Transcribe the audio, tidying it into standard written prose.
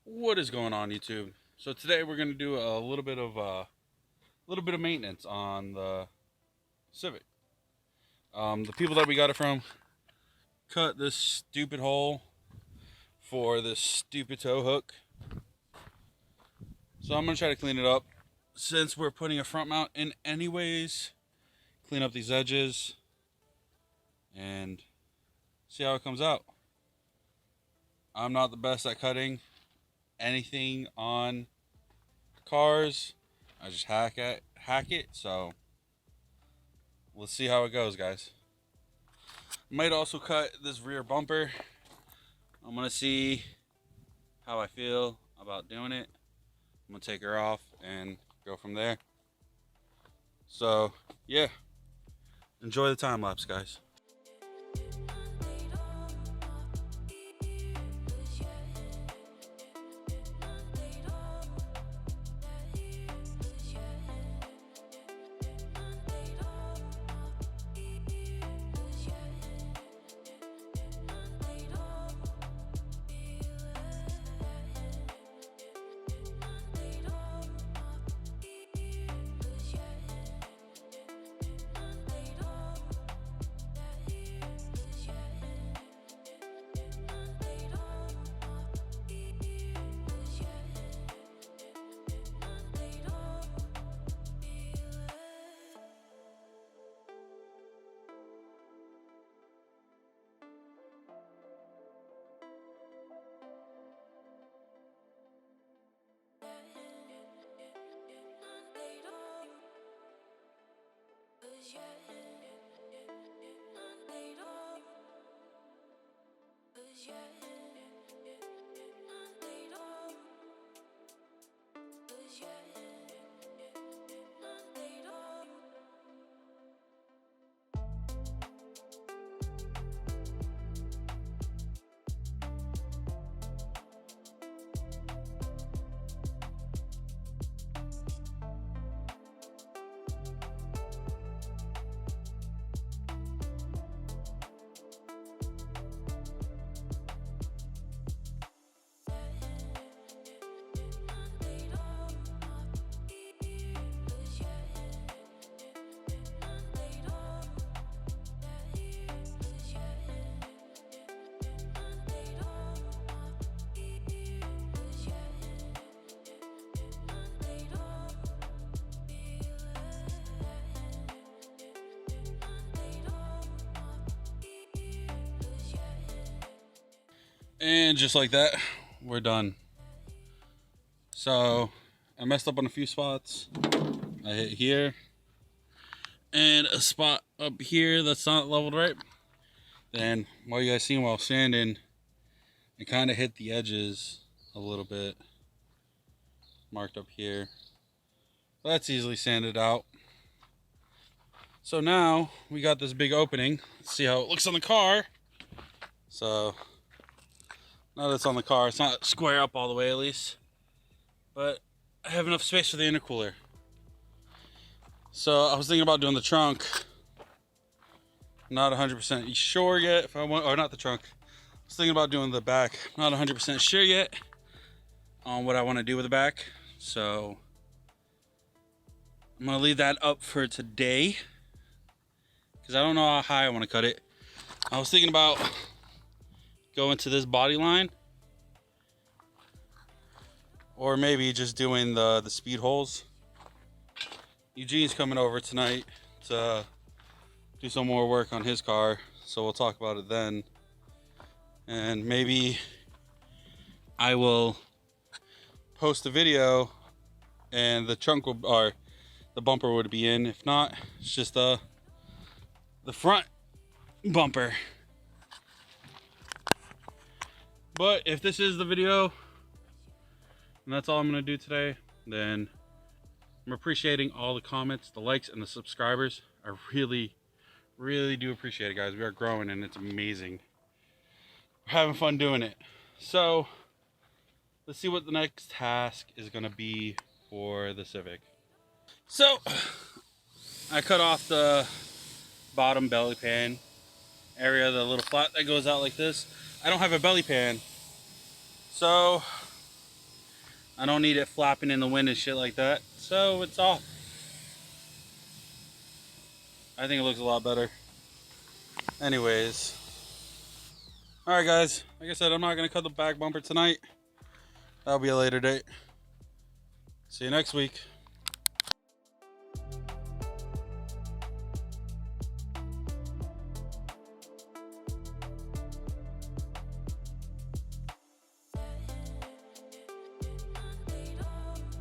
What is going on, YouTube? So today we're going to do a little bit of maintenance on the Civic. The people that we got it from cut this stupid hole for this stupid tow hook. So I'm going to try to clean it up since we're putting a front mount in anyways. Clean up these edges and see how it comes out. I'm not the best at cutting anything on cars. I just hack it, so let's see how it goes, guys. Might also cut this rear bumper. I'm gonna see how I feel about doing it. I'm gonna take her off and go from there. So yeah, enjoy the time lapse, guys. And just like that, we're done. So I messed up on a few spots. I hit here and a spot up here that's not leveled right. Then what you guys seen while sanding, it kind of hit the edges a little bit. Marked up here. That's easily sanded out. So now we got this big opening. Let's see how it looks on the car. So now that it's on the car, it's not square up all the way at least, but I have enough space for the intercooler. So I was thinking about doing the trunk. Not 100% sure yet if I want, or not the trunk. I was thinking about doing the back. Not 100% sure yet on what I want to do with the back. So I'm gonna leave that up for today because I don't know how high I want to cut it. I was thinking about going to this body line, or maybe just doing the speed holes. Eugene's coming over tonight to do some more work on his car, so we'll talk about it then. And maybe I will post a video and the trunk will, or the bumper would be in. If not, it's just the front bumper. But if this is the video and that's all I'm gonna do today, then I'm appreciating all the comments, the likes, and the subscribers. I really do appreciate it, guys. We are growing and it's amazing. We're having fun doing it. So let's see what the next task is gonna be for the Civic. So I cut off the bottom belly pan area, the little flat that goes out like this. I don't have a belly pan, so I don't need it flapping in the wind and shit like that. So it's off. I think it looks a lot better. Anyways. Alright guys, like I said, I'm not going to cut the back bumper tonight. That'll be a later date. See you next week.